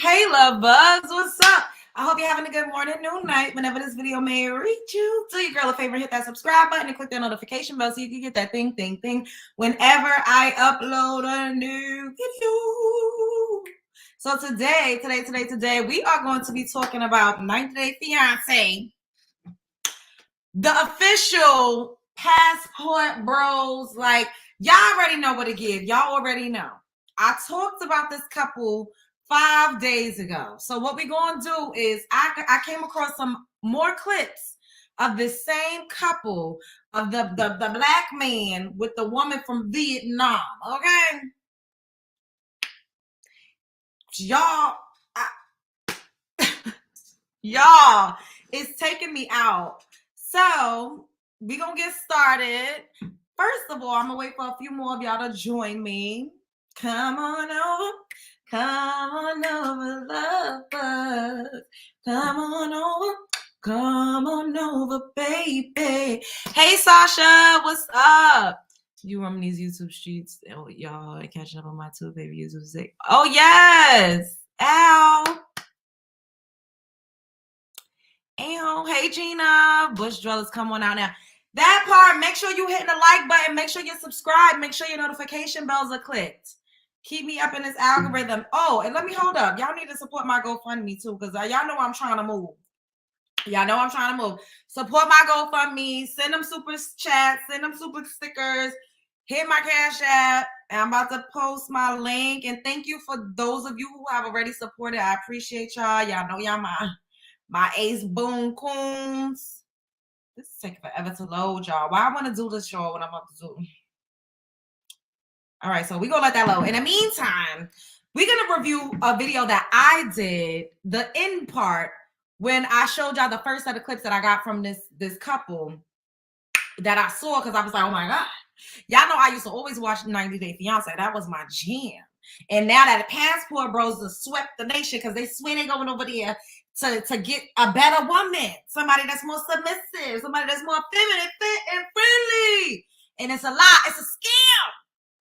Hey, love bugs, what's up? I hope you're having a good morning, noon, night, whenever this video may reach you. Do your girl a favor, hit that subscribe button and click that notification bell so you can get that thing whenever I upload a new video. So today, we are going to be talking about 90 Day Fiancé, the official passport bros. Like, y'all already know what to give. Y'all already know. I talked about this couple 5 days ago. So what we're going to do is I came across some more clips of this same couple of the black man with the woman from Vietnam. Okay. Y'all, it's taking me out. So we're going to get started. First of all, I'm going to wait for a few more of y'all to join me. Come on over. Come on over, lovers. Come on over, baby. Hey, Sasha, what's up? You roaming these YouTube streets? Oh, y'all catching up on my two baby YouTube. Oh, yes. Ow. Hey, Gina. Bush Dwellers, come on out now. That part, make sure you're hitting the like button. Make sure you're subscribed. Make sure your notification bells are clicked. Keep me up in this algorithm. Oh, and let me hold up. Y'all need to support my GoFundMe too, because y'all know I'm trying to move. Y'all know I'm trying to move. Support my GoFundMe. Send them super chats. Send them super stickers. Hit my Cash App. And I'm about to post my link. And thank you for those of you who have already supported. I appreciate y'all. Y'all know y'all my ace boom coons. This is taking forever to load, y'all. Why I want to do this, y'all, when I'm about to do. All right, so we're going to let that load. In the meantime, we're going to review a video that I did, the end part, when I showed y'all the first set of clips that I got from this couple that I saw, because I was like, oh, my God. Y'all know I used to always watch 90 Day Fiancé. That was my jam. And now that the passport bros have swept the nation because they swear they're going over there to get a better woman, somebody that's more submissive, somebody that's more feminine, fit, and friendly. And it's a lie. It's a scam.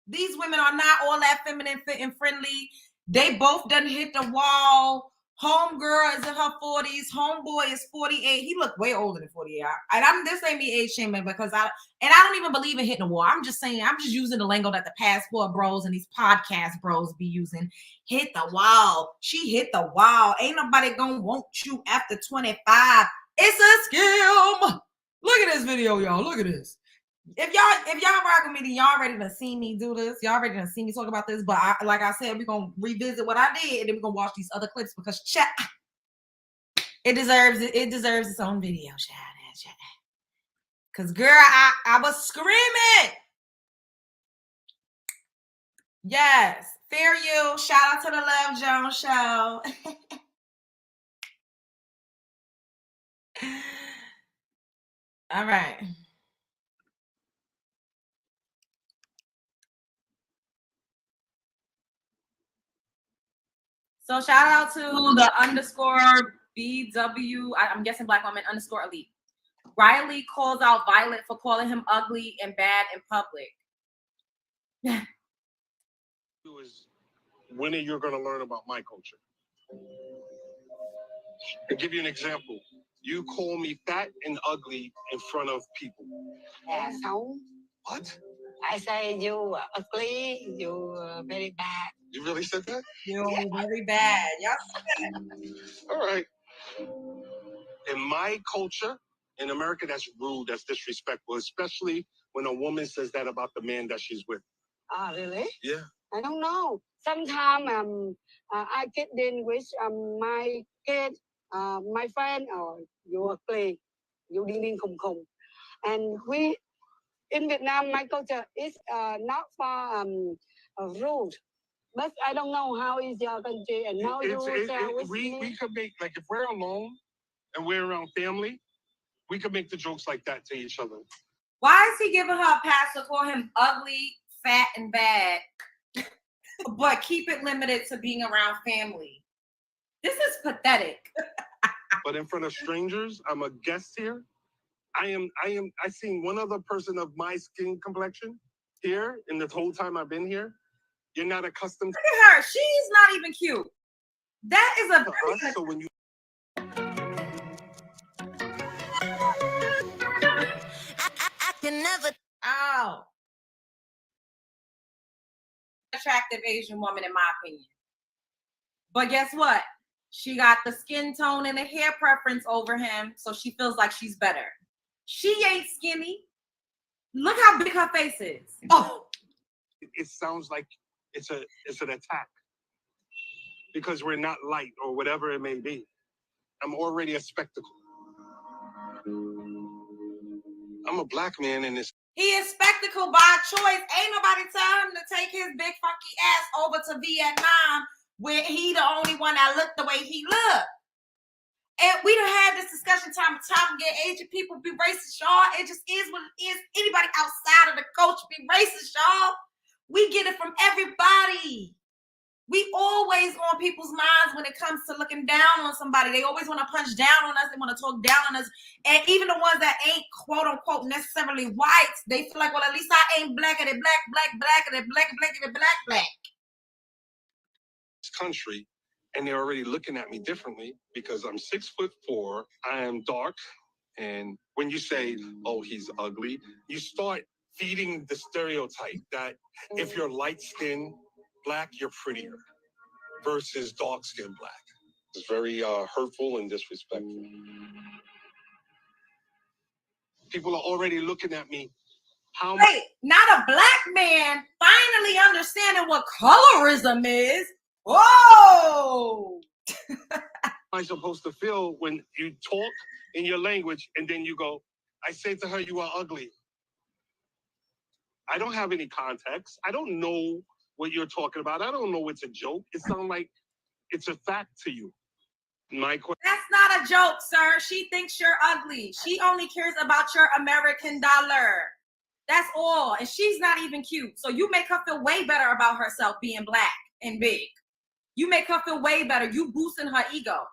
These women are not all that feminine, fit, and friendly. They both done hit the wall. Homegirl is in her 40s. Homeboy is 48. He looked way older than 48. And this ain't me age shaming because I don't even believe in hitting the wall. I'm just saying, I'm just using the lingo that the passport bros and these podcast bros be using. Hit the wall. She hit the wall. Ain't nobody gonna want you after 25. It's a scam. Look at this video, y'all. Look at this. If y'all rock with me, then y'all ready to see me do this. Y'all ready to see me talk about this. But like I said, we're going to revisit what I did. And then we're going to watch these other clips because it deserves its own video. Because, girl, I was screaming. Yes. Fair you. Shout out to the Love Jones show. All right. So shout out to the _ BW, I'm guessing black woman _ elite. Riley calls out Violet for calling him ugly and bad in public. When are you going to learn about my culture? I'll give you an example. You call me fat and ugly in front of people. Xấu. What? I say you ugly, you very bad. You really said that? You're very bad. Y'all. All right. In my culture, in America, that's rude, that's disrespectful, especially when a woman says that about the man that she's with. Ah, really? Yeah. I don't know. Sometimes I get in with my kid, my friend, or you ugly, you ding khùng. And we, in Vietnam, my culture is not for rude. But I don't know how is your country, and now we could make, like, if we're alone and we're around family, we could make the jokes like that to each other. Why is he giving her a pass to call him ugly, fat, and bad, but keep it limited to being around family? This is pathetic. But in front of strangers, I'm a guest here. I seen one other person of my skin complexion here in the whole time I've been here. You're not accustomed. Look at her. She's not even cute. That is a to very us. So when you I can never attractive Asian woman, in my opinion. But guess what? She got the skin tone and the hair preference over him, so she feels like she's better. She ain't skinny. Look how big her face is. Oh, it sounds like it's an attack because we're not light or whatever it may be. I'm already a spectacle. I'm a black man in this. He is spectacle by choice. Ain't nobody tell him to take his big funky ass over to Vietnam where he the only one that looked the way he looked. And we done had this discussion time and time again. Asian people be racist, y'all. It just is what it is. Anybody outside of the culture be racist, y'all. We get it from everybody. We always on people's minds when it comes to looking down on somebody. They always want to punch down on us. They want to talk down on us. And even the ones that ain't quote unquote necessarily white, they feel like, well, at least I ain't black, and they black, and they black. This country, and they're already looking at me differently because I'm 6'4". I am dark, and when you say, "Oh, he's ugly," you start feeding the stereotype that if you're light skinned black, you're prettier versus dark skinned black. It's very hurtful and disrespectful. People are already looking at me. How much? Wait, not a black man finally understanding what colorism is. Whoa! Am I supposed to feel when you talk in your language and then you go, I say to her, "You are ugly"? I don't have any context. I don't know what you're talking about. I don't know it's a joke. It sounds like it's a fact to you. My question. That's not a joke, sir. She thinks you're ugly. She only cares about your American dollar. That's all. And she's not even cute. So you make her feel way better about herself being black and big. You make her feel way better. You boosting her ego.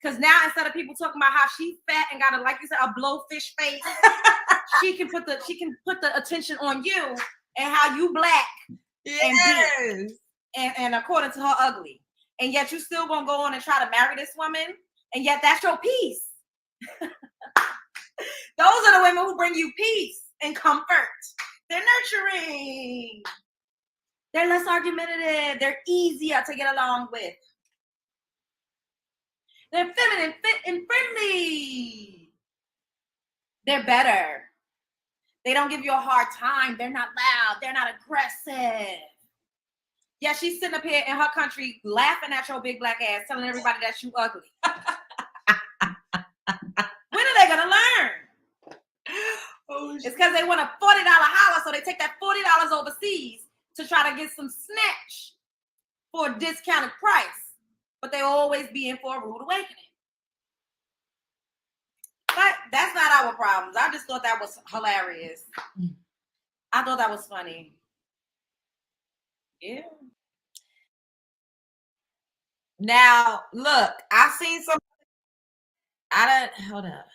Because now instead of people talking about how she's fat and got a, like you said, a blowfish face, she can put the attention on you and how you black and big. And according to her ugly. And yet you still gonna go on and try to marry this woman, and yet that's your peace. Those are the women who bring you peace and comfort. They're nurturing. They're less argumentative. They're easier to get along with. They're feminine, fit, and friendly. They're better. They don't give you a hard time. They're not loud. They're not aggressive. Yeah, she's sitting up here in her country laughing at your big black ass, telling everybody that you ugly. When are they gonna learn? Oh, it's because they want a $40 holler, so they take that $40 overseas to try to get some snatch for a discounted price. But they always be in for a rude awakening. But that's not our problems. I just thought that was hilarious. I thought that was funny. Yeah. Now, look, I've seen some. Hold up.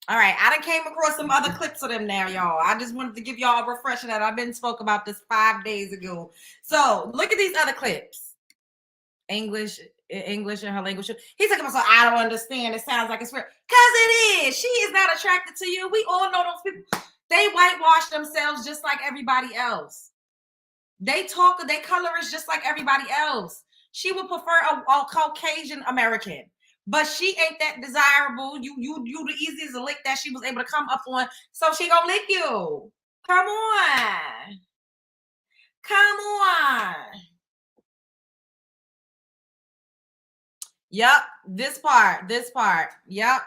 All right, I done came across some other clips of them now, y'all. I just wanted to give y'all a refresher that I've been spoke about this 5 days ago. So look at these other clips. English in her language. He's talking about, so I don't understand. It sounds like it's weird. Because it is. She is not attracted to you. We all know those people. They whitewash themselves just like everybody else. They color is just like everybody else. She would prefer a Caucasian American. But she ain't that desirable. You the easiest lick that she was able to come up on. So she gonna lick you. Come on. Yep, this part. Yep.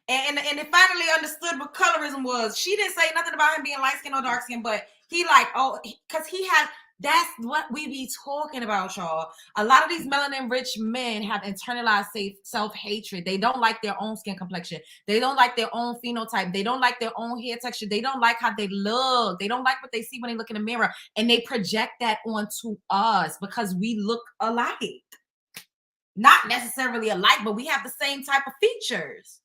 And it finally understood what colorism was. She didn't say nothing about him being light skin or dark skin, but he like, oh, because he has. That's what we be talking about, y'all. A lot of these melanin-rich men have internalized self-hatred. They don't like their own skin complexion. They don't like their own phenotype. They don't like their own hair texture. They don't like how they look. They don't like what they see when they look in the mirror. And they project that onto us because we look alike. Not necessarily alike, but we have the same type of features.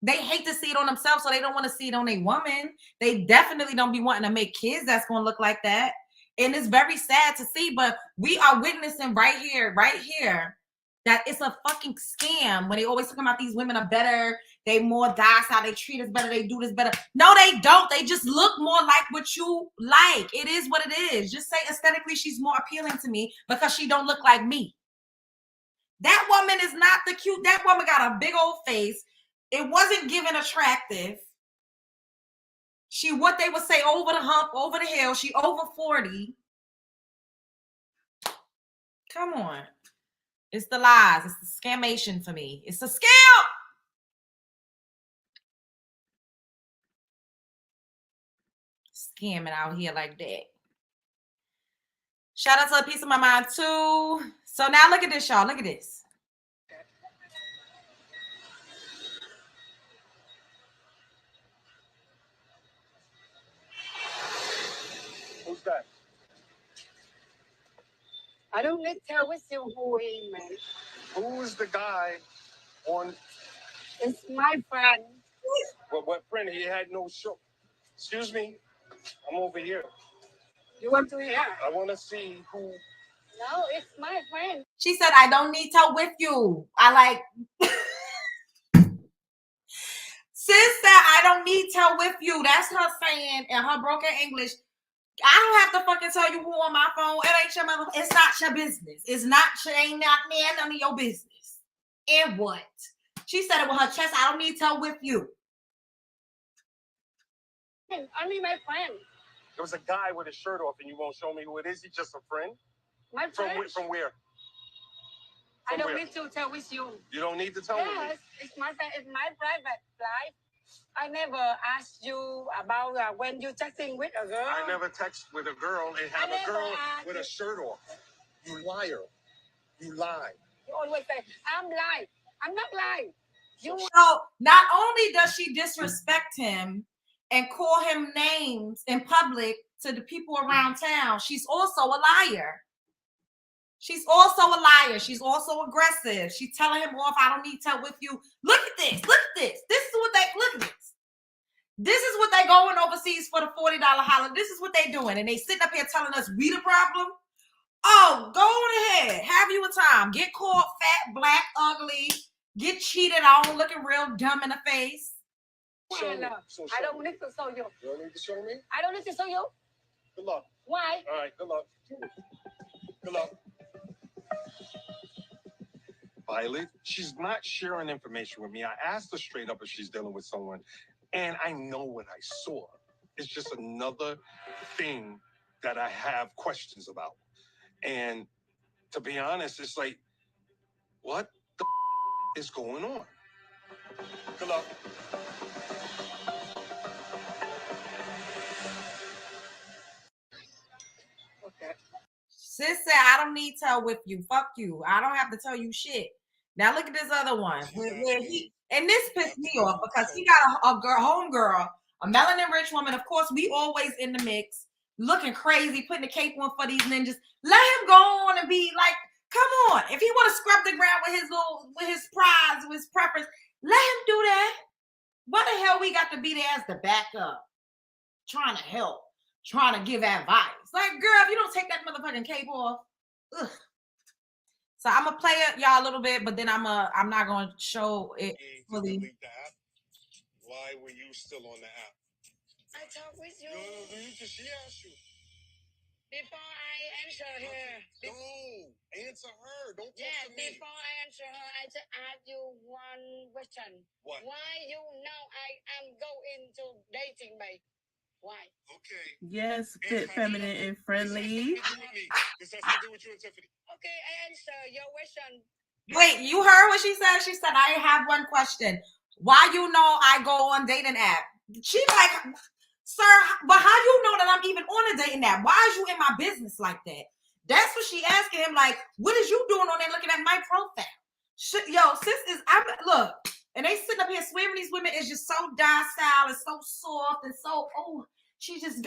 They hate to see it on themselves, so they don't want to see it on a woman. They definitely don't be wanting to make kids that's going to look like that. And it's very sad to see, but we are witnessing right here, that it's a fucking scam when they always talking about these women are better, they more docile, they treat us better, they do this better. No, they don't. They just look more like what you like. It is what it is. Just say aesthetically she's more appealing to me because she don't look like me. That woman is not the cute. That woman got a big old face. It wasn't given attractive. She, what they would say, over the hump, over the hill. She over 40. Come on. It's the lies. It's the scamation for me. It's a scam. Scamming out here like that. Shout out to A Piece of My Mind too. So now look at this, y'all. Look at this. Who's that? I don't need to tell with you who he man. Who is the guy on It's my friend. what friend? He had no show. Excuse me. I'm over here. You want to hear? I want to see who. No, it's my friend. She said, I don't need to with you. I like Sis said, I don't need to with you. That's her saying in her broken English. I don't have to fucking tell you who on my phone. It ain't your mother. It's not your business. It's not, ain't not none of your business. And what? She said it with her chest. I don't need to with you. Only my friend. There was a guy with his shirt off, and you won't show me who it is. He's just a friend. My friend. From where? I don't where? need to tell with you. You don't need to tell me. Yes, it's my friend. It's my private life. I never asked you about when you texting with a girl. I never text with a girl and have I a girl never with a shirt off. You liar. You lie. You always say, I'm lying. I'm not lying. You. So not only does she disrespect him and call him names in public to the people around town, she's also a liar. She's also a liar. She's also aggressive. She's telling him off. I don't need to with you. Look at this. Look at this. This is what they look at this. This is what they going overseas for the $40 holiday. This is what they doing. And they sitting up here telling us we the problem. Oh, go on ahead. Have you a time. Get caught fat, black, ugly. Get cheated on, looking real dumb in the face. Show me. I don't need to show you. You don't need to show me? I don't need to show you. Good luck. Why? All right, good luck. Good luck. Violet, she's not sharing information with me. I asked her straight up if she's dealing with someone, and I know what I saw. It's just another thing that I have questions about. And to be honest, it's like, what the is going on? Good luck. Okay. Sis said, I don't need to with you. Fuck you. I don't have to tell you shit. Now look at this other one. And this pissed me off because he got a girl, homegirl, a melanin rich woman. Of course, we always in the mix, looking crazy, putting the cape on for these ninjas. Let him go on and be like, come on. If he want to scrub the ground with his prize, with his preference, let him do that. What the hell we got to be there as the backup? Trying to help, trying to give advice. Like, girl, if you don't take that motherfucking cape off, ugh. So I'm gonna play it, y'all, a little bit, but then I'm not gonna show it fully. Delete the app. Why were you still on the app? I talk with you. No, she asked you. Before I answer her. No, answer her. Don't talk Yeah, to me. before I answer her, I just ask you one question. What? Why you know I am going to dating, babe? Why? Okay. Yes, fit, feminine, and friendly. This has to do with you and Tiffany. Okay, I answer your question. Wait, you heard what she said? She said, I have one question. Why you know I go on dating app? She like, sir, but how you know that I'm even on a dating app? Why is you in my business like that? That's what she asking him. Like, what is you doing on there looking at my profile? Yo, sis is, look, and they sitting up here swearing these women is just so docile and so soft and so, oh, she just,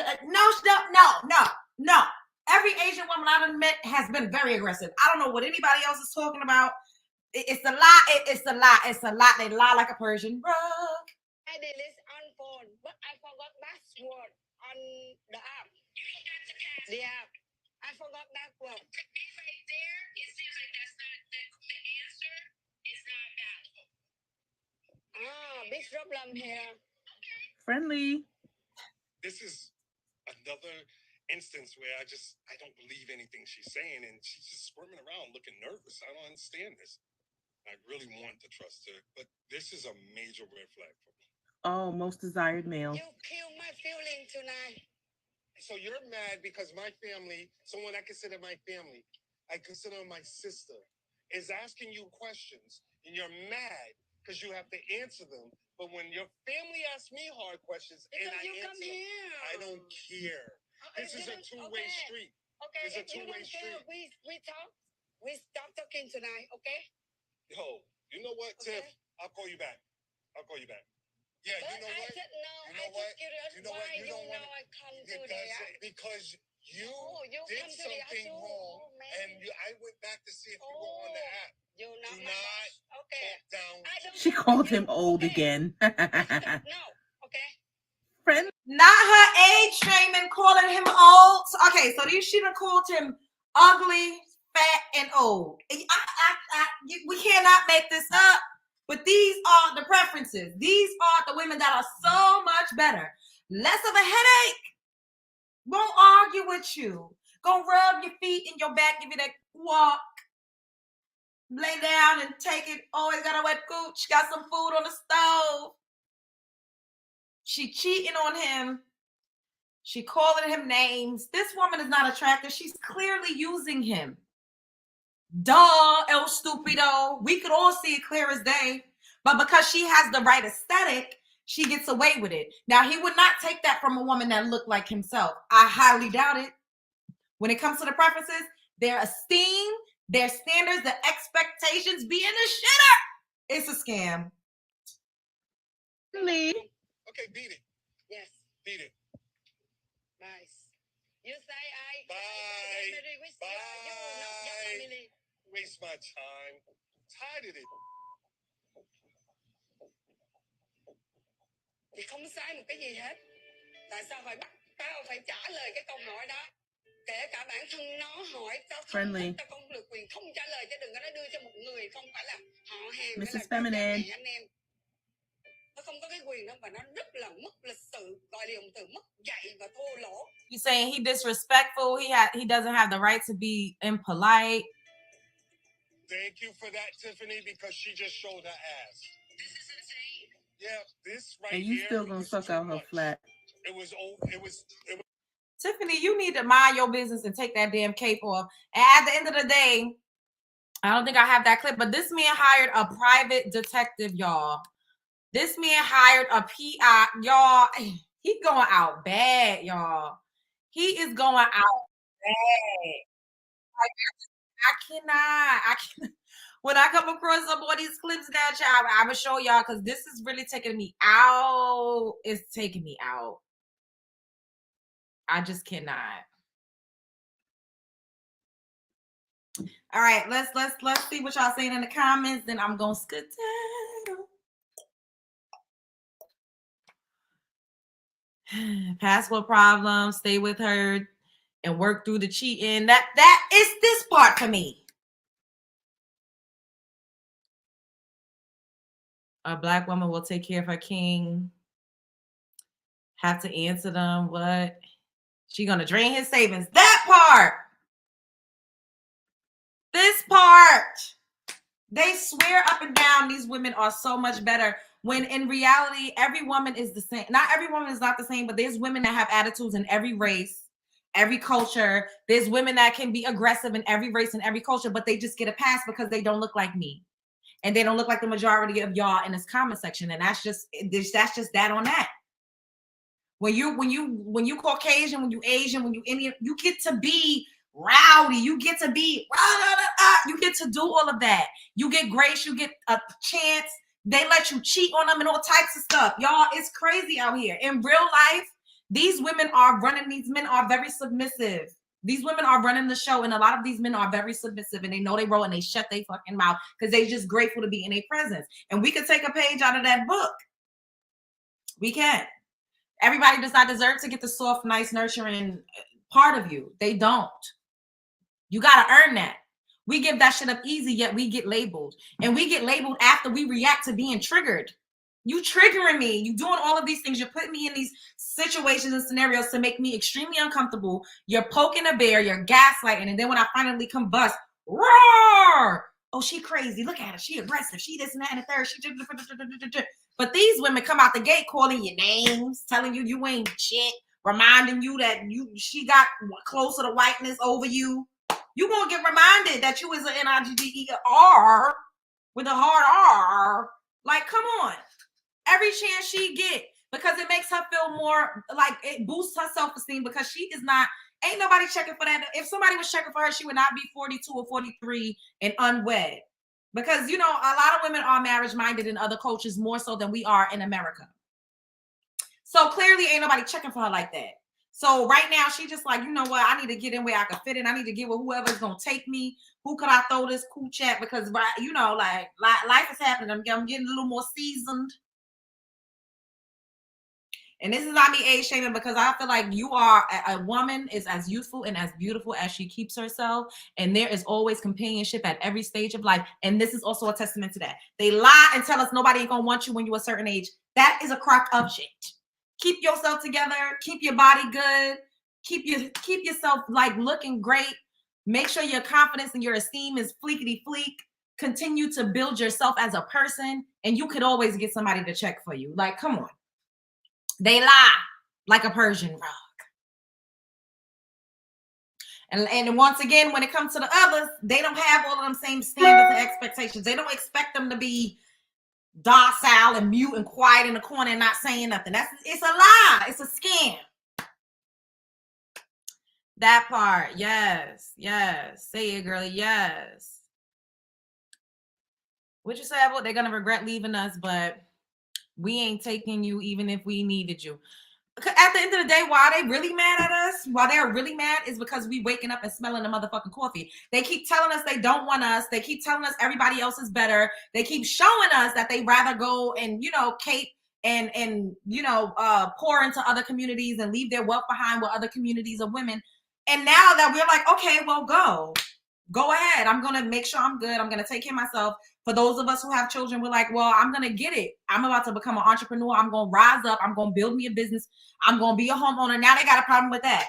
no. Every Asian woman I've met has been very aggressive. I don't know what anybody else is talking about. It's a lie. It's a lie. It's a lie. They lie like a Persian rug. I delete on phone, but I forgot password on the app. Yeah, I forgot that word. Right there, it seems like that's not the answer. Is not that. Big problem here. Friendly. This is another instance where I don't believe anything she's saying, and she's just squirming around looking nervous. I don't understand this. I really want to trust her, but this is a major red flag for me. Oh, most desired male. You killed my feeling tonight. So you're mad because my family, someone I consider my family, I consider my sister, is asking you questions, and you're mad because you have to answer them. But when your family asks me hard questions and I answer them, I don't care. This is a two-way street. Okay, it's a two-way street. We talk. We stop talking tonight, okay? Yo, you know what, Okay. Tiff? I'll call you back. Yeah, But you know what? I You know what? curious You know what? why You don't know wanna- I come to there. Because you you did come to the something Asu. wrong, Oh, man. and I went back to see if you were on the app. You Do not not okay. talk down. I don't She care called what you- him old okay. again. No, okay. Friend. Not her age shaming, calling him old. Okay, so she done called him ugly, fat, and old. We cannot make this up. But these are the preferences. These are the women that are so much better. Less of a headache. Won't argue with you. Go rub your feet in your back, give you that walk. Lay down and take it. Always got a wet gooch. Got some food on the stove. She cheating on him. She calling him names. This woman is not attractive. She's clearly using him. Duh, el stupido. We could all see it clear as day. But because she has the right aesthetic, she gets away with it. Now, he would not take that from a woman that looked like himself. I highly doubt it. When it comes to the preferences, their esteem, their standards, the expectations being a shitter. It's a scam. Friendly. Okay, beat it. Yes. Beat it. Nice. You say I Bye. marry with Bye. you, not your family. Waste my time. I'm tired of it. Thì không sai một cái gì hết. Tại sao phải bắt tao phải trả lời cái câu hỏi đó? Kể cả bản thân nó hỏi tao không Friendly. thích, tao không được quyền không trả lời, chứ đừng có nói đưa cho một người không phải là họ hàng hay Mrs. là cha Feminine. mẹ anh em. Nó không có cái quyền đó và nó rất là mất lịch sự, gọi điện từ mất dạy và thô lỗ. You saying he disrespectful? He doesn't have the right to be impolite. Thank you for that, Tiffany, because she just showed her ass. This is insane. Yeah, this right And you here still gonna was suck too out her much. flat. It was. Tiffany, you need to mind your business and take that damn cape off. And at the end of the day, I don't think I have that clip, but this man hired a private detective, y'all. This man hired a PI, y'all. He going out bad, y'all. He is going out bad. Like, I cannot. When I come across some of these clips now, child, I will show y'all because this is really taking me out. It's taking me out. I just cannot. All right, let's see what y'all saying in the comments. Then I'm gonna skedaddle. Passport problem, stay with her and work through the cheating. That is this part for me. A black woman will take care of her king. Have to answer them. What? She gonna drain his savings. That part. This part. They swear up and down these women are so much better when in reality, every woman is the same. Not every woman is not the same, but there's women that have attitudes in every race, every culture. There's women that can be aggressive in every race and every culture, but they just get a pass because they don't look like me. And they don't look like the majority of y'all in this comment section. And that's just that on that. When you Caucasian, when you Asian, when you Indian, you get to be rowdy. You get to be you get to do all of that. You get grace, you get a chance. They let you cheat on them and all types of stuff. Y'all, it's crazy out here. In real life, these women are running, these men are very submissive. These women are running the show, and a lot of these men are very submissive, and they know they roll and they shut their fucking mouth because they just grateful to be in their presence. And we could take a page out of that book. We can. Everybody does not deserve to get the soft, nice, nurturing part of you. They don't. You got to earn that. We give that shit up easy, yet we get labeled. And we get labeled after we react to being triggered. You triggering me. You doing all of these things. You're putting me in these situations and scenarios to make me extremely uncomfortable. You're poking a bear. You're gaslighting. And then when I finally combust, roar! Oh, she crazy. Look at her. She aggressive. She this and that and the third. But these women come out the gate calling you names, telling you you ain't shit, reminding you that she got closer to whiteness over you. You gonna get reminded that you is an NIGGER with a hard R. Like, come on. Every chance she get, because it makes her feel more like it boosts her self-esteem, because she is not, ain't nobody checking for that. If somebody was checking for her, she would not be 42 or 43 and unwed. Because, you know, a lot of women are marriage-minded in other cultures more so than we are in America. So clearly ain't nobody checking for her like that. So right now, she just like, you know what? I need to get in where I can fit in. I need to get with whoever's going to take me. Who could I throw this cool chat? Because, you know, like life is happening. I'm getting a little more seasoned. And this is not me age shaming, because I feel like you are a woman is as youthful and as beautiful as she keeps herself. And there is always companionship at every stage of life. And this is also a testament to that. They lie and tell us nobody ain't going to want you when you're a certain age. That is a crock of shit. Keep yourself together. Keep your body good. Keep yourself like looking great. Make sure your confidence and your esteem is fleekety fleek. Continue to build yourself as a person. And you could always get somebody to check for you. Like, come on. They lie like a Persian rug. And once again, when it comes to the others, they don't have all of them same standards and expectations. They don't expect them to be docile and mute and quiet in the corner and not saying nothing. It's a lie. It's a scam. That part. Yes. Yes. Say it, girlie. Yes. What you say about they're going to regret leaving us, but we ain't taking you even if we needed you. At the end of the day, why they really mad at us, why they're really mad, is because we waking up and smelling the motherfucking coffee. They keep telling us they don't want us. They keep telling us everybody else is better. They keep showing us that they rather go and, you know, cape and you know, pour into other communities and leave their wealth behind with other communities of women. And now that we're like, okay, well, go ahead. I'm going to make sure I'm good. I'm going to take care of myself. For those of us who have children, we're like, well, I'm going to get it. I'm about to become an entrepreneur. I'm going to rise up. I'm going to build me a business. I'm going to be a homeowner. Now they got a problem with that.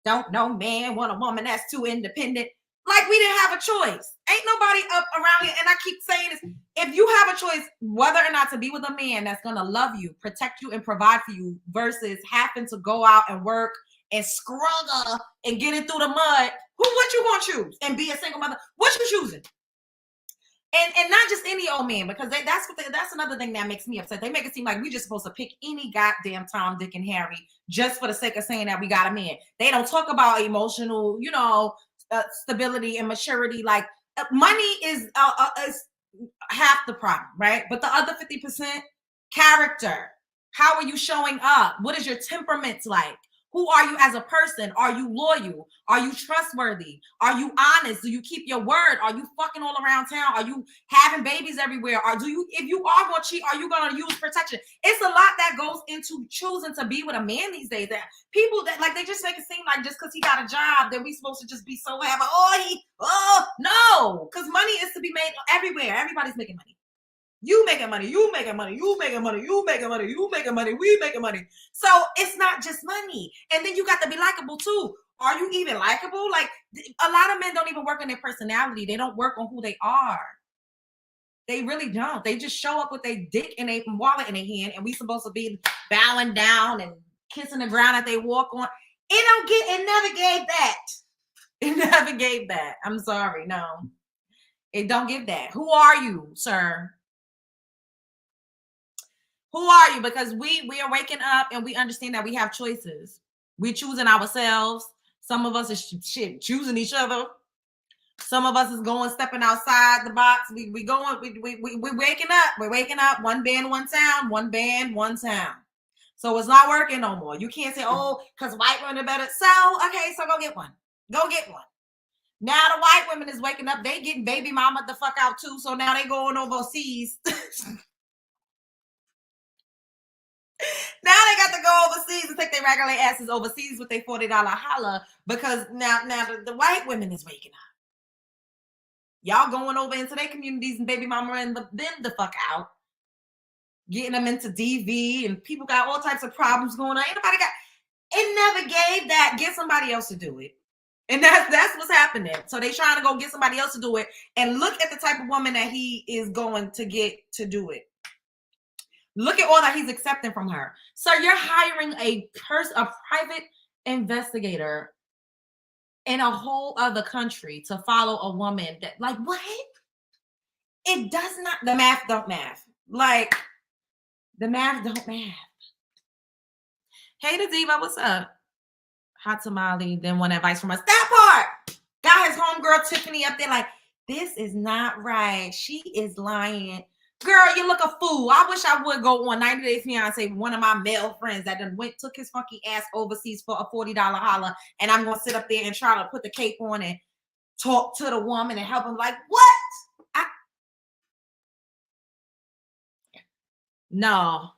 Don't no man want a woman that's too independent. Like, we didn't have a choice. Ain't nobody up around here. And I keep saying this. If you have a choice whether or not to be with a man that's going to love you, protect you, and provide for you versus having to go out and work and struggle and get it through the mud, what you going to choose? And be a single mother? What you choosing? And not just any old man, because that's another thing that makes me upset. They make it seem like we just supposed to pick any goddamn Tom, Dick, and Harry just for the sake of saying that we got a man. They don't talk about emotional, you know, stability and maturity. Like, money is half the problem, right? But the other 50%, character. How are you showing up? What is your temperament like? Who are you as a person? Are you loyal? Are you trustworthy? Are you honest? Do you keep your word? Are you fucking all around town? Are you having babies everywhere? Or if you are going to cheat, are you going to use protection? It's a lot that goes into choosing to be with a man these days. That people that like, they just make it seem like just because he got a job, that we supposed to just be so happy. No, because money is to be made everywhere. Everybody's making money. You making money, you making money, you making money, you making money, you making money, we making money. So it's not just money. And then you got to be likable too. Are you even likable? Like, a lot of men don't even work on their personality. They don't work on who they are. They really don't. They just show up with their dick and a wallet in their hand, and we supposed to be bowing down and kissing the ground that they walk on. It never gave that. It never gave that. I'm sorry. No. It don't give that. Who are you, sir? Who are you? Because we are waking up and we understand that we have choices. We're choosing ourselves. Some of us is choosing each other. Some of us is stepping outside the box. We're waking up. We're waking up. One band, one sound. One band, one sound. So it's not working no more. You can't say, oh, because white women are better. So, okay, so go get one. Go get one. Now the white women is waking up. They getting baby mama the fuck out too. So now they going overseas. Now they got to go overseas and take their regular asses overseas with their $40 holla because now the white women is waking up. Y'all going over into their communities and baby mama and them the fuck out. Getting them into DV and people got all types of problems going on. It never gave that. Get somebody else to do it. And that's what's happening. So they trying to go get somebody else to do it. And look at the type of woman that he is going to get to do it. Look at all that he's accepting from her. So you're hiring a private investigator in a whole other country to follow a woman that, like, what? It does not, the math don't math. Like, the math don't math. Hey, the Diva, what's up? Hot tamale, then one advice from us. That part! Got his homegirl Tiffany up there like, this is not right. She is lying. Girl, you look a fool. I wish I would go on 90 Day Fiancé with one of my male friends that done took his funky ass overseas for a $40 holla, and I'm going to sit up there and try to put the cape on and talk to the woman and help him. Like, what? No.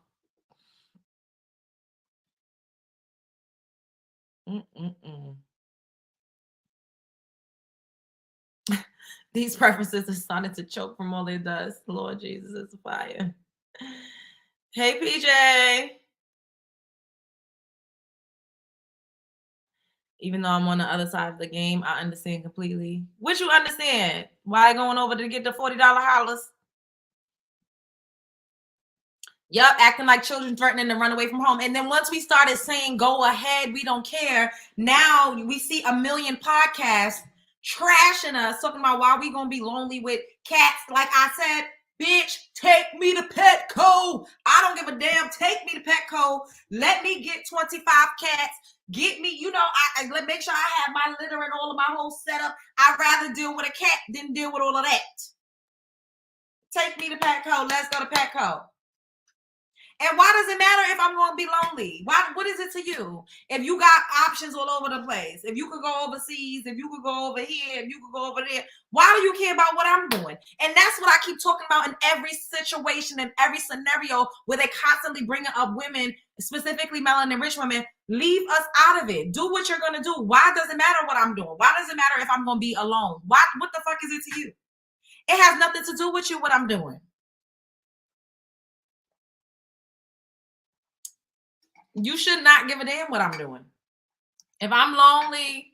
These preferences are starting to choke from all it does. Lord Jesus, it's a fire. Hey, PJ. Even though I'm on the other side of the game, I understand completely. What you understand? Why going over to get the $40 hollers? Yup, acting like children threatening to run away from home. And then once we started saying, go ahead, we don't care, now we see a million podcasts trashing us, talking about why we gonna be lonely with cats. Like I said, bitch, take me to Petco. I don't give a damn. Take me to Petco. Let me get 25 cats. Get me, I let make sure I have my litter and all of my whole setup. I'd rather deal with a cat than deal with all of that. Take me to Petco. Let's go to Petco. And why does it matter if I'm going to be lonely? What is it to you? If you got options all over the place, if you could go overseas, if you could go over here, if you could go over there, why do you care about what I'm doing? And that's what I keep talking about in every situation, in every scenario where they constantly bringing up women, specifically melanin rich women. Leave us out of it. Do what you're going to do. Why does it matter what I'm doing? Why does it matter if I'm going to be alone? What the fuck is it to you? It has nothing to do with you, what I'm doing. You should not give a damn what I'm doing. If I'm lonely,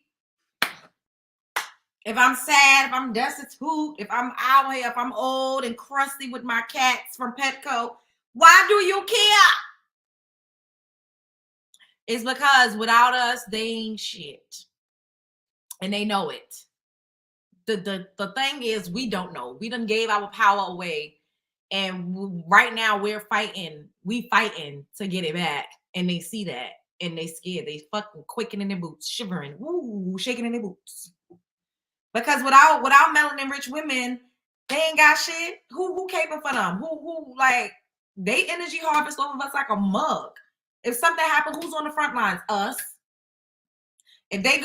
if I'm sad, if I'm destitute, if I'm out here, if I'm old and crusty with my cats from Petco, why do you care? It's because without us, they ain't shit. And they know it. The thing is, we don't know. We done gave our power away. And right now we're fighting. We fighting to get it back. And they see that. And they scared. They fucking quaking in their boots, shivering, woo, shaking in their boots. Because without melanin rich women, they ain't got shit. Who caping for them? Who like they energy harvest off of us like a mug. If something happens, who's on the front lines? Us. If they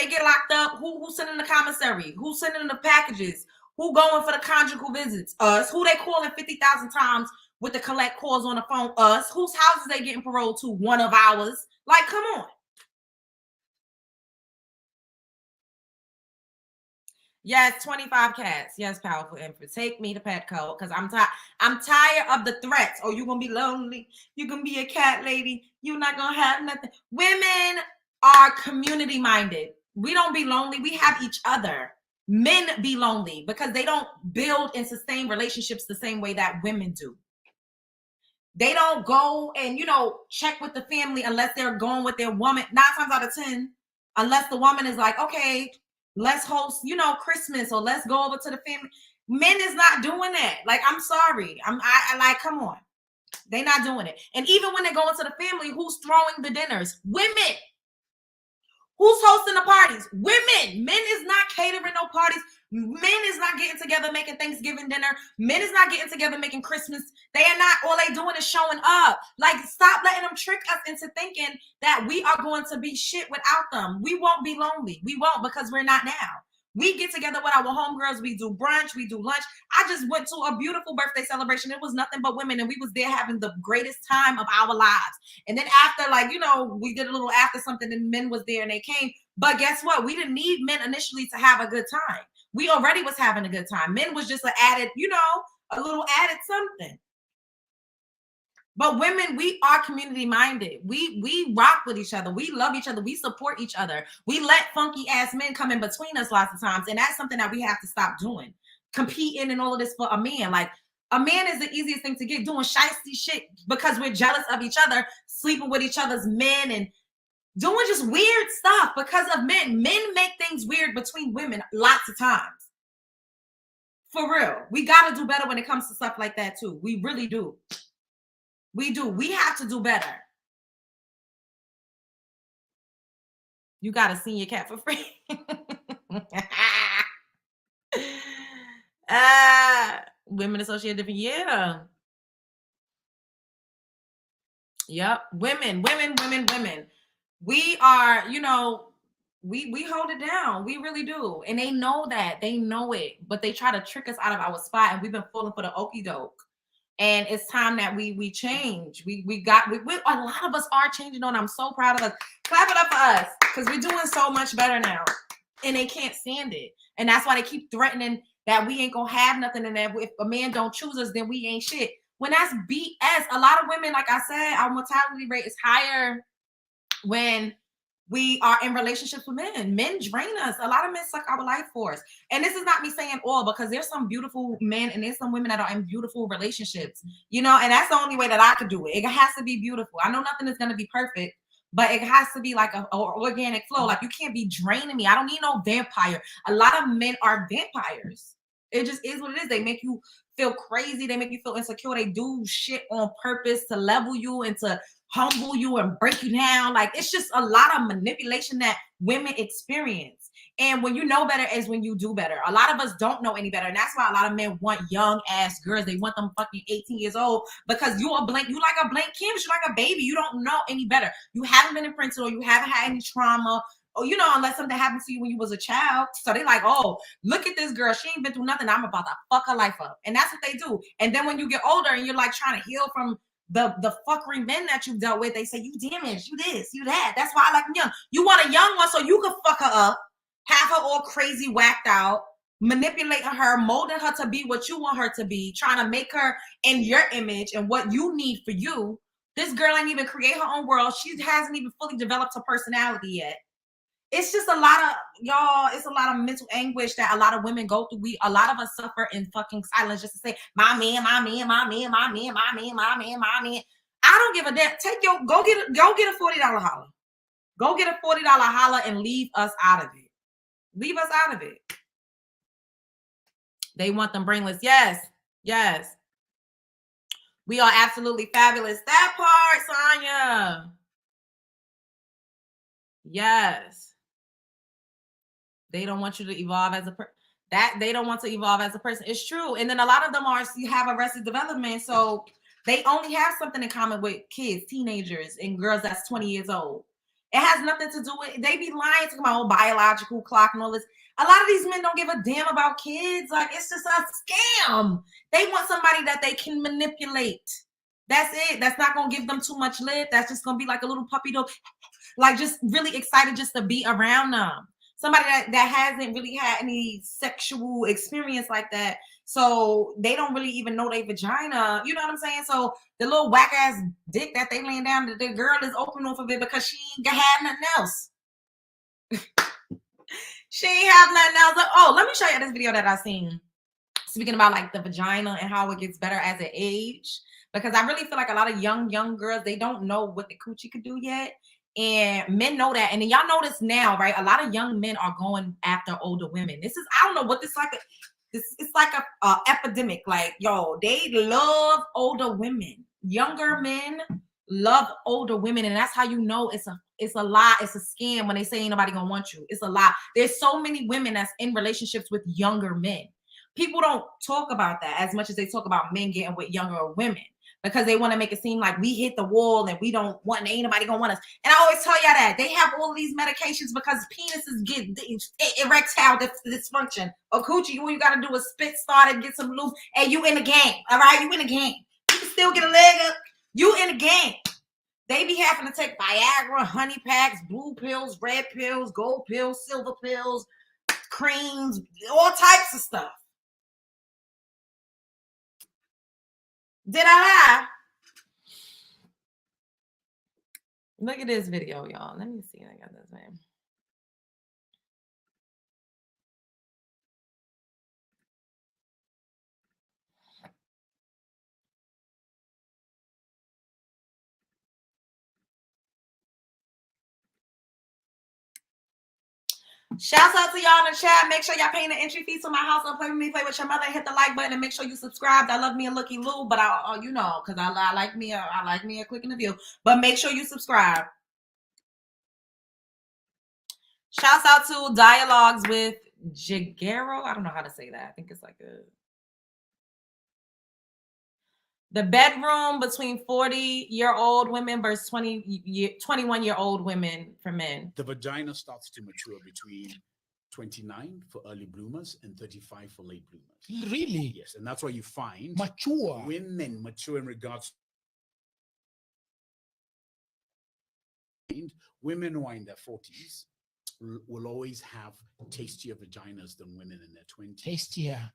get locked up, who's sending the commissary? Who's sending the packages? Who going for the conjugal visits? Us. Who they calling 50,000 times with the collect calls on the phone? Us. Whose houses they getting paroled to? One of ours. Like, come on. Yes, 25 cats. Yes, powerful infant. Take me to Petco because I'm tired of the threats. Oh, you're gonna be lonely. You're gonna be a cat lady. You're not gonna have nothing. Women are community minded. We don't be lonely. We have each other. Men be lonely because they don't build and sustain relationships the same way that women do. They don't go and, check with the family unless they're going with their woman. 9 times out of 10, unless the woman is like, okay, let's host, Christmas, or let's go over to the family. Men is not doing that. Like, I'm sorry. I like, come on. They're not doing it. And even when they go into the family, who's throwing the dinners? Women. Who's hosting the parties? Women. Men is not catering no parties. Men is not getting together making Thanksgiving dinner. Men is not getting together making Christmas. They are not. All they doing is showing up. Like, stop letting them trick us into thinking that we are going to be shit without them. We won't be lonely. We won't, because we're not now. We get together with our homegirls. We do brunch. We do lunch. I just went to a beautiful birthday celebration. It was nothing but women, and we was there having the greatest time of our lives. And then after, like, you know, we did a little after something, and men was there and they came. But guess what? We didn't need men initially to have a good time. We already was having a good time. Men was just an added, you know, a little added something. But women, we are community minded. We rock with each other. We love each other. We support each other. We let funky ass men come in between us lots of times. And that's something that we have to stop doing. Competing and all of this for a man. Like, a man is the easiest thing to get, doing shiesty shit because we're jealous of each other, sleeping with each other's men and doing just weird stuff because of men. Men make things weird between women lots of times. For real. We got to do better when it comes to stuff like that too. We really do. We do. We have to do better. You got a senior cat for free. Women associate different. Yeah. Yep. Women. We are, you know, we hold it down. We really do. And they know that. They know it. But they try to trick us out of our spot. And we've been falling for the okie doke. And it's time that we change. We a lot of us are changing on. I'm so proud of us. Clap it up for us because we're doing so much better now. And they can't stand it. And that's why they keep threatening that we ain't gonna have nothing, and that if a man don't choose us, then we ain't shit. When that's BS. A lot of women, like I said, our mortality rate is higher when we are in relationships with men. Men drain us. A lot of men suck our life force. And this is not me saying all, because there's some beautiful men and there's some women that are in beautiful relationships, you know, and that's the only way that I could do it. It has to be beautiful. I know nothing is going to be perfect, but it has to be like a organic flow. Like, you can't be draining me. I don't need no vampire. A lot of men are vampires. It just is what it is. They make you feel crazy. They make you feel insecure. They do shit on purpose to level you and to humble you and break you down. Like, it's just a lot of manipulation that women experience. And when you know better is when you do better. A lot of us don't know any better. And that's why a lot of men want young ass girls. They want them fucking 18 years old because you like a blank canvas. You're like a baby. You don't know any better. You haven't been imprinted, or you haven't had any trauma, or, you know, unless something happened to you when you was a child. So they like, oh, look at this girl. She ain't been through nothing. I'm about to fuck her life up. And that's what they do. And then when you get older and you're like trying to heal from the fuckery men that you've dealt with, they say, you damaged, you this, you that. That's why I like them young. You want a young one so you can fuck her up, have her all crazy, whacked out, manipulating her, molding her to be what you want her to be, trying to make her in your image and what you need for you. This girl ain't even create her own world. She hasn't even fully developed her personality yet. It's just a lot of, y'all, it's a lot of mental anguish that a lot of women go through. A lot of us suffer in fucking silence just to say, my man, my man, my man, my man, my man, my man, my man. I don't give a damn. Go get a $40 holler. Go get a $40 holler and leave us out of it. Leave us out of it. They want them brainless. Yes. Yes. We are absolutely fabulous. That part, Sonya. Yes. They don't want you to evolve as a person. That they don't want to evolve as a person. It's true. And then a lot of them have arrested development. So they only have something in common with kids, teenagers, and girls that's 20 years old. It has nothing to do with, they be lying to my own biological clock and all this. A lot of these men don't give a damn about kids. Like, it's just a scam. They want somebody that they can manipulate. That's it. That's not going to give them too much lip. That's just going to be like a little puppy dog. Like, just really excited just to be around them. Somebody that hasn't really had any sexual experience like that. So they don't really even know their vagina. You know what I'm saying? So the little whack ass dick that they laying down, the girl is open off of it because she ain't had nothing else. She ain't have nothing else. Like, oh, let me show you this video that I seen. Speaking about like the vagina and how it gets better as it age. Because I really feel like a lot of young girls, they don't know what the coochie could do yet. And men know that. And then y'all notice now, right? A lot of young men are going after older women. This is, I don't know what this like. It's like a epidemic. Like, yo, they love older women. Younger men love older women. And that's how you know it's a lie. It's a scam when they say ain't nobody gonna want you. It's a lie. There's so many women that's in relationships with younger men. People don't talk about that as much as they talk about men getting with younger women. because they want to make it seem like we hit the wall and we don't want, ain't nobody gonna want us. And I always tell y'all that they have all of these medications because penises get erectile dysfunction. Or coochie, all you gotta do is spit, start and get some lube, and you in the game. All right, you in the game. You can still get a leg up. You in the game. They be having to take Viagra, honey packs, blue pills, red pills, gold pills, silver pills, creams, all types of stuff. Did I lie? Look at this video, y'all. Let me see. I got this name. Shouts out to y'all in the chat. Make sure y'all paying the entry fees to my house on Play With Me, Play With Your Mother. Hit the like button and make sure you subscribe. I love me a Looky Lou, but I you know, because I like me a clicking the view. But make sure you subscribe. Shouts out to Dialogues with Jigero. I don't know how to say that. I think it's like the bedroom between 40-year-old women versus 21-year-old women for men. The vagina starts to mature between 29 for early bloomers and 35 for late bloomers. Really? Yes, and that's why you find Mature. women mature in regards to women who are in their 40s will always have tastier vaginas than women in their 20s. Tastier.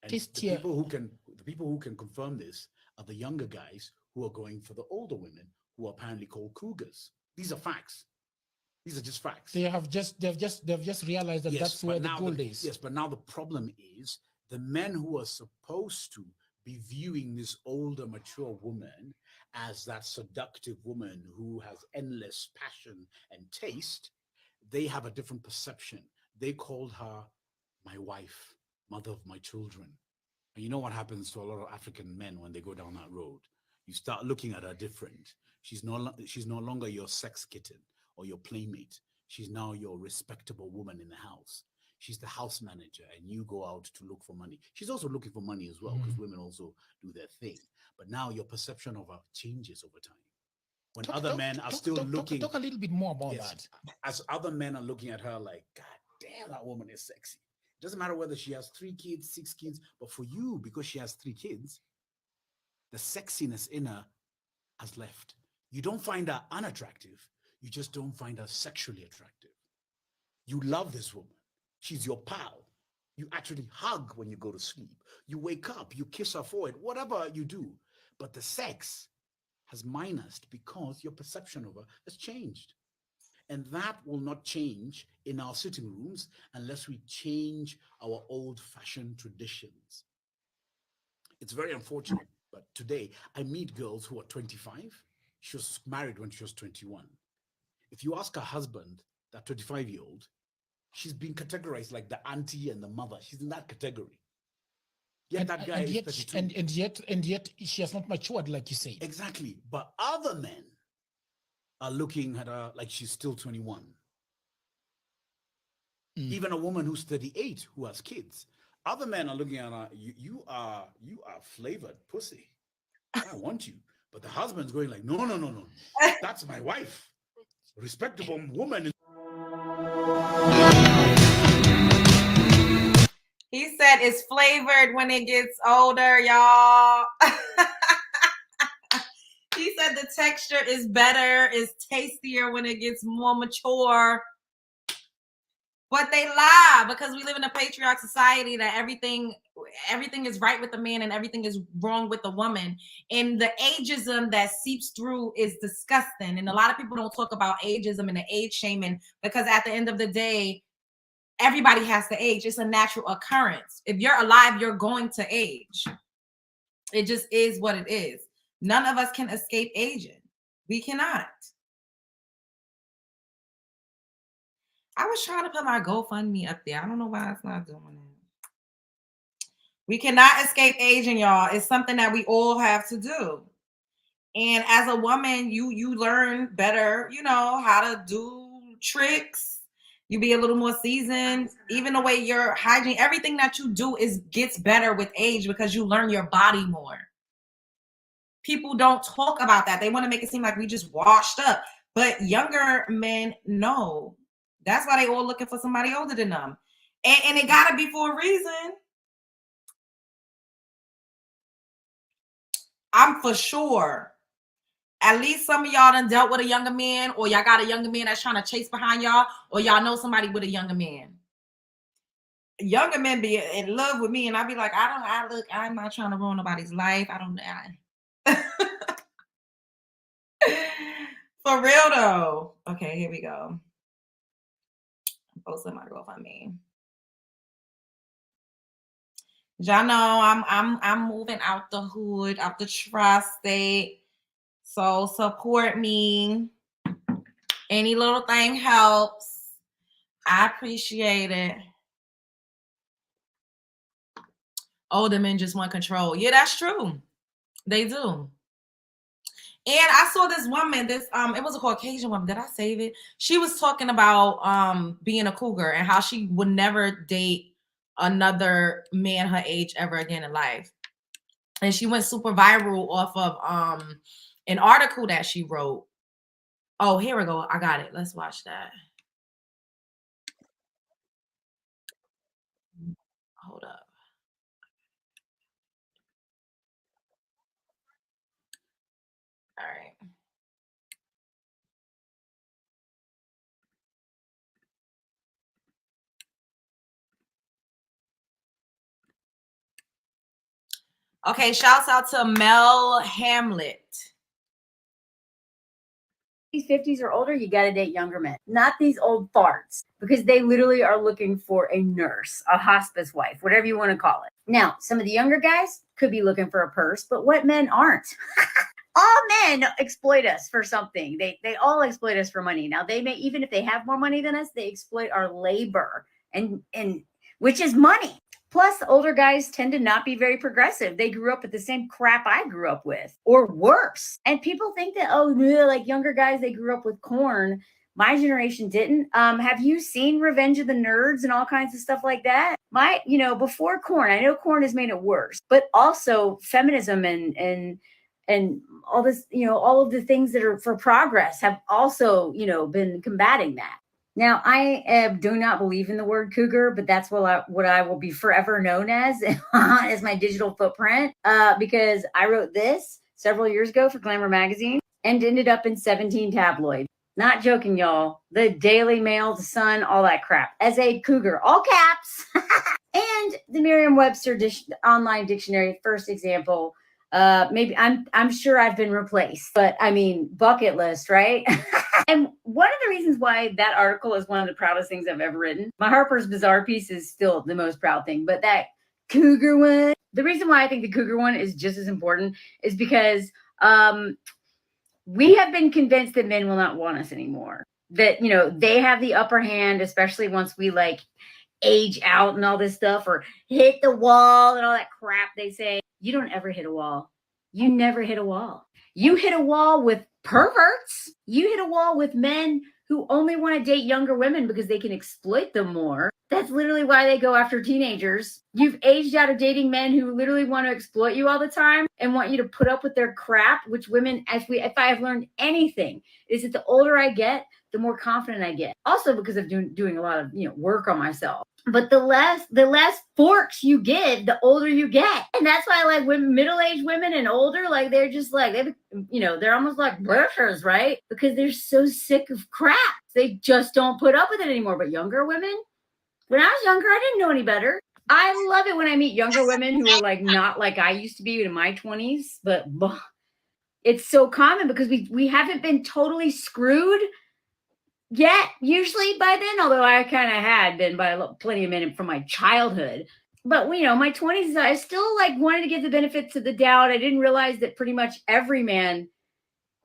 And Tastier. the people who can confirm this are the younger guys who are going for the older women who are apparently called cougars. These are facts. These are just facts. They've just realized that that's where the gold is. Yes, but now the problem is the men who are supposed to be viewing this older, mature woman as that seductive woman who has endless passion and taste, they have a different perception. They called her my wife, mother of my children. And you know what happens to a lot of African men when they go down that road? You start looking at her different. She's no longer your sex kitten or your playmate. She's now your respectable woman in the house. She's the house manager, and you go out to look for money. She's also looking for money as well, because women also do their thing. But now your perception of her changes over time. When other men are still looking... Talk a little bit more about that. As other men are looking at her like, God damn, that woman is sexy. It doesn't matter whether she has 3 kids, 6 kids, but for you, because she has 3 kids, the sexiness in her has left. You don't find her unattractive. You just don't find her sexually attractive. You love this woman. She's your pal. You actually hug when you go to sleep. You wake up, you kiss her forehead, whatever you do. But the sex has minused because your perception of her has changed. And that will not change in our sitting rooms unless we change our old-fashioned traditions. It's very unfortunate, but today I meet girls who are 25. She was married when she was 21. If you ask her husband, that 25-year-old, she's been categorized like the auntie and the mother. She's in that category. Yet that guy is 32. And yet she has not matured, like you say. Exactly. But other men are looking at her like she's still 21. Even a woman who's 38 who has kids. Other men are looking at her, you are flavored pussy. I want you. But the husband's going like, no. That's my wife. Respectable woman. He said it's flavored when it gets older, y'all. He said the texture is better, is tastier when it gets more mature. But they lie because we live in a patriarch society that everything is right with the man and everything is wrong with the woman. And the ageism that seeps through is disgusting. And a lot of people don't talk about ageism and the age shaming because at the end of the day, everybody has to age. It's a natural occurrence. If you're alive, you're going to age. It just is what it is. None of us can escape aging. We cannot. I was trying to put my GoFundMe up there. I don't know why it's not doing it. We cannot escape aging, y'all. It's something that we all have to do. And as a woman, you learn better, how to do tricks. You be a little more seasoned. Even the way your hygiene, everything that you do gets better with age because you learn your body more. people don't talk about that. They want to make it seem like we just washed up. But younger men know. That's why they all looking for somebody older than them. And it gotta be for a reason. I'm for sure. At least some of y'all done dealt with a younger man, or y'all got a younger man that's trying to chase behind y'all, or y'all know somebody with a younger man. Younger men be in love with me, and I be like, I'm not trying to ruin nobody's life. For real though. Okay, here we go. I'm posting my GoFundMe. Y'all know I'm moving out the hood, out the tri-state. So support me. Any little thing helps. I appreciate it. Older men just want control. Yeah, that's true. They do. And I saw this woman, it was a Caucasian woman. Did I save it? She was talking about being a cougar and how she would never date another man her age ever again in life. And she went super viral off of an article that she wrote. Oh, here we go. I got it. Let's watch that. Hold up. All right. Okay, shouts out to Mel Hamlet. 50s or older, you got to date younger men, not these old farts, because they literally are looking for a nurse, a hospice wife, whatever you want to call it. Now, some of the younger guys could be looking for a purse, but what men aren't? All men exploit us for something. They all exploit us for money. Now, they may, even if they have more money than us, they exploit our labor, and which is money. Plus, older guys tend to not be very progressive. They grew up with the same crap I grew up with, or worse. And people think that, oh, no, like younger guys, they grew up with corn. My generation didn't. Have you seen Revenge of the Nerds and all kinds of stuff like that? Before corn, I know corn has made it worse, but also feminism and all this, all of the things that are for progress have also, been combating that. Now, I do not believe in the word cougar, but that's what I will be forever known as, as my digital footprint, because I wrote this several years ago for Glamour magazine and ended up in 17 tabloids. Not joking, y'all. The Daily Mail, the Sun, all that crap. As a cougar, all caps. And the Merriam-Webster online dictionary, first example. Maybe I'm sure I've been replaced, but I mean, bucket list, right? And one of the reasons why that article is one of the proudest things I've ever written, my Harper's Bazaar piece is still the most proud thing, but that cougar one, the reason why I think the cougar one is just as important is because we have been convinced that men will not want us anymore. That, they have the upper hand, especially once we age out and all this stuff, or hit the wall and all that crap they say. You don't ever hit a wall. You never hit a wall. You hit a wall with perverts. You hit a wall with men who only want to date younger women because they can exploit them more. That's literally why they go after teenagers. You've aged out of dating men who literally want to exploit you all the time and want you to put up with their crap, which women, if I have learned anything, is that the older I get, the more confident I get. Also because of doing a lot of, work on myself. But the less forks you give, the older you get. And that's why when middle-aged women and older, they're just they're almost like brushers, right? Because they're so sick of crap. They just don't put up with it anymore. But younger women, when I was younger, I didn't know any better. I love it when I meet younger women who are not like I used to be in my 20s, but it's so common because we haven't been totally screwed yet, usually by then, although I kind of had been by plenty of men from my childhood. But, my 20s, I still wanted to give the benefits of the doubt. I didn't realize that pretty much every man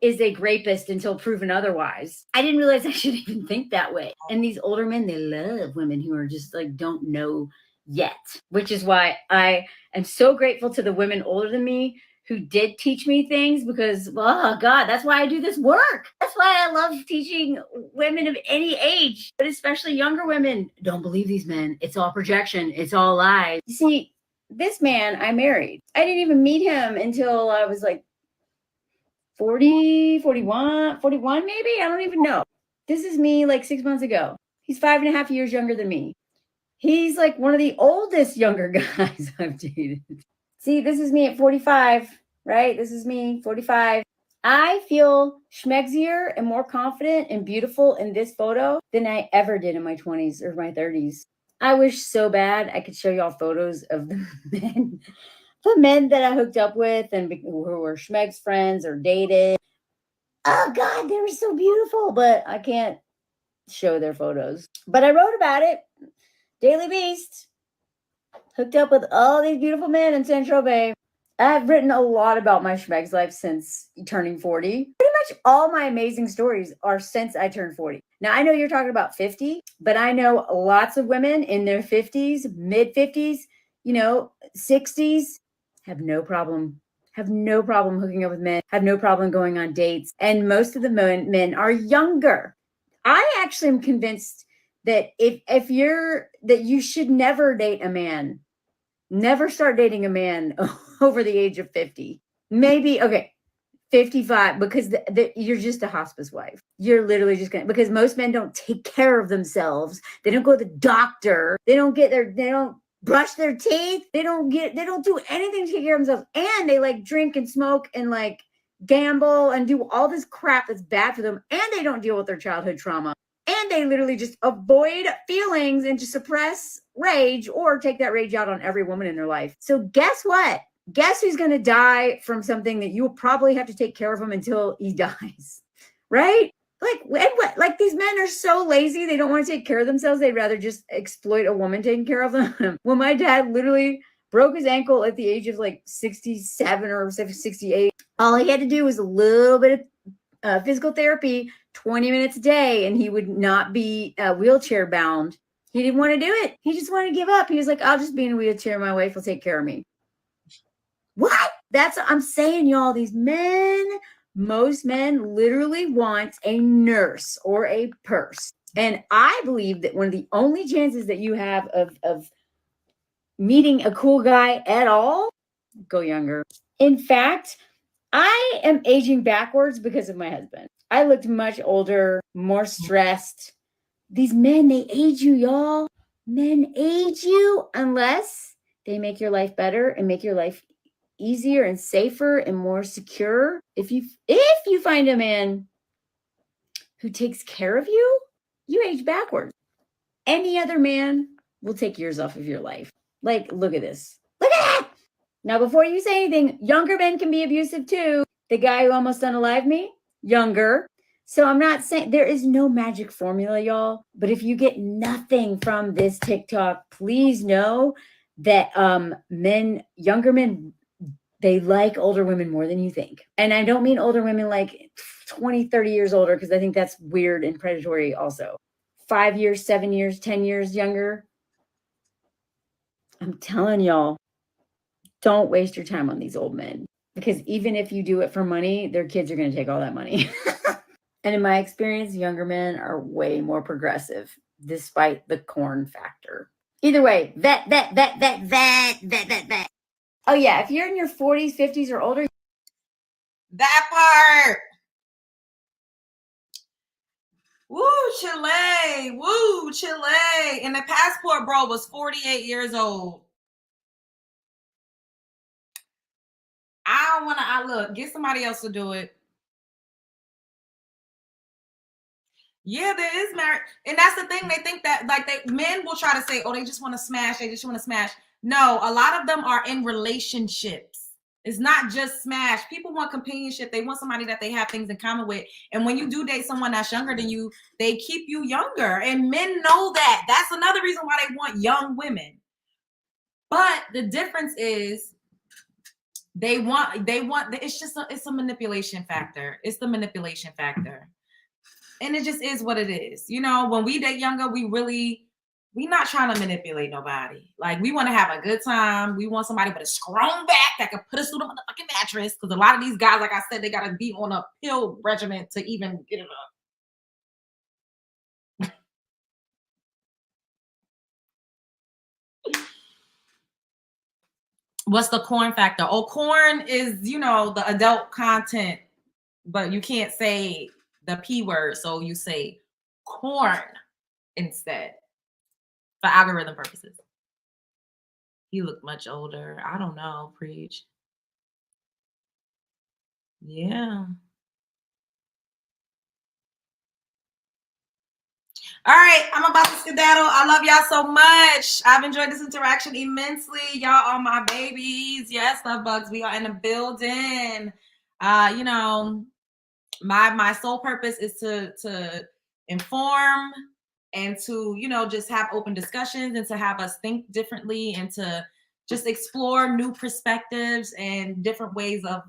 is a rapist until proven otherwise. I didn't realize I should even think that way. And these older men, they love women who are just don't know yet, which is why I am so grateful to the women older than me who did teach me things, because, oh God, that's why I do this work. That's why I love teaching women of any age, but especially younger women. Don't believe these men. It's all projection. It's all lies. You see, this man I married, I didn't even meet him until I was 40, 41, 41 maybe? I don't even know. This is me like 6 months ago. He's 5.5 years younger than me. He's like one of the oldest younger guys I've dated. See, this is me at 45, right? This is me, 45. I feel schmegsier and more confident and beautiful in this photo than I ever did in my 20s or my 30s. I wish so bad I could show y'all photos of the men that I hooked up with and who were schmegs friends or dated. Oh God, they were so beautiful, but I can't show their photos. But I wrote about it. Daily Beast. Hooked up with all these beautiful men in San Tropez. I've written a lot about my schmegs life since turning 40. Pretty much all my amazing stories are since I turned 40. Now, I know you're talking about 50, but I know lots of women in their 50s, mid 50s, 60s, have no problem hooking up with men, have no problem going on dates. And most of the men are younger. I actually am convinced that if you're that you should never date a man. Never start dating a man over the age of 50. Maybe, okay, 55, because you're just a hospice wife. You're literally just going to, because most men don't take care of themselves. They don't go to the doctor. They don't brush their teeth. They don't do anything to take care of themselves. And they like drink and smoke and like gamble and do all this crap that's bad for them. And they don't deal with their childhood trauma. And they literally just avoid feelings and just suppress rage or take that rage out on every woman in their life. So guess what? Guess who's going to die from something that you'll probably have to take care of him until he dies, right? Like these men are so lazy. They don't want to take care of themselves. They'd rather just exploit a woman taking care of them. Well, my dad literally broke his ankle at the age of like 67 or 68. All he had to do was a little bit of physical therapy, 20 minutes a day, and he would not be wheelchair bound. He didn't want to do it. He just wanted to give up. He was like, I'll just be in a wheelchair. My wife will take care of me. What? I'm saying, y'all, these men, most men literally want a nurse or a purse. And I believe that one of the only chances that you have of meeting a cool guy at all, go younger. In fact, I am aging backwards because of my husband. I looked much older, more stressed. These men, they age you, y'all. Men age you unless they make your life better and make your life easier and safer and more secure. If you find a man who takes care of you, you age backwards. Any other man will take years off of your life. Like, look at this. Look at that. Now, before you say anything, younger men can be abusive too. The guy who almost unalived me, younger. So I'm not saying there is no magic formula, y'all. But if you get nothing from this TikTok, please know that younger men, they like older women more than you think. And I don't mean older women like 20, 30 years older, because I think that's weird and predatory also. 5 years, 7 years, 10 years younger. I'm telling y'all, don't waste your time on these old men, because even if you do it for money, their kids are going to take all that money. And in my experience, younger men are way more progressive, despite the corn factor. Either way, vet. Oh yeah, if you're in your 40s, 50s, or older. That part. Woo, Chile. Woo, Chile. And the passport bro was 48 years old. I don't want to, look, get somebody else to do it. Yeah, there is marriage. And that's the thing. They think that men will try to say, oh, they just want to smash. They just want to smash. No, a lot of them are in relationships. It's not just smash. People want companionship. They want somebody that they have things in common with. And when you do date someone that's younger than you, they keep you younger. And men know that. That's another reason why they want young women. But the difference is it's a manipulation factor. It's the manipulation factor. And it just is what it is. When we date younger, we not trying to manipulate nobody. Like, we want to have a good time. We want somebody with a strong back that can put us through the motherfucking mattress. Because a lot of these guys, like I said, they got to be on a pill regimen to even get it up. What's the corn factor? Oh, corn is, the adult content. but you can't say the P word, so you say corn instead for algorithm purposes. He looked much older. I don't know, preach. Yeah. All right, I'm about to skedaddle. I love y'all so much. I've enjoyed this interaction immensely. Y'all are my babies. Yes, love bugs. We are in the building. You know, my sole purpose is to inform and to, you know, just have open discussions and to have us think differently and to just explore new perspectives and different ways of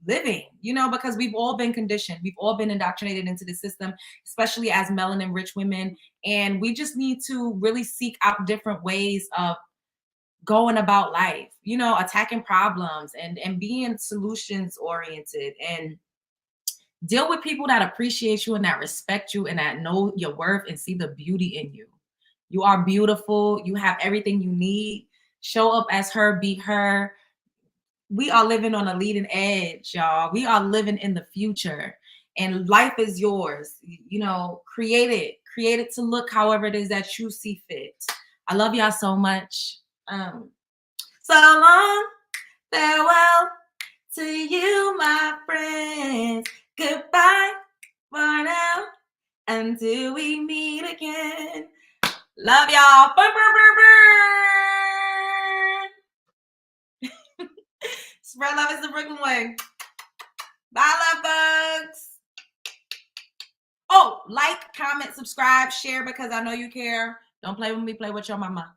living, you know, because we've all been conditioned. We've all been indoctrinated into the system, especially as melanin rich women. And we just need to really seek out different ways of going about life, you know, attacking problems and being solutions oriented and deal with people that appreciate you and that respect you and that know your worth and see the beauty in you. You are beautiful. You have everything you need. Show up as her, be her. We are living on a leading edge, y'all. We are living in the future and life is yours. You know, create it to look however it is that you see fit. I love y'all so much. So long, farewell to you, my friends. Goodbye for now until we meet again. Love y'all. Burr, burr, burr, burr. Spread love is the Brooklyn way. Bye, love bugs. Oh, like, comment, subscribe, share because I know you care. Don't play with me, play with your mama.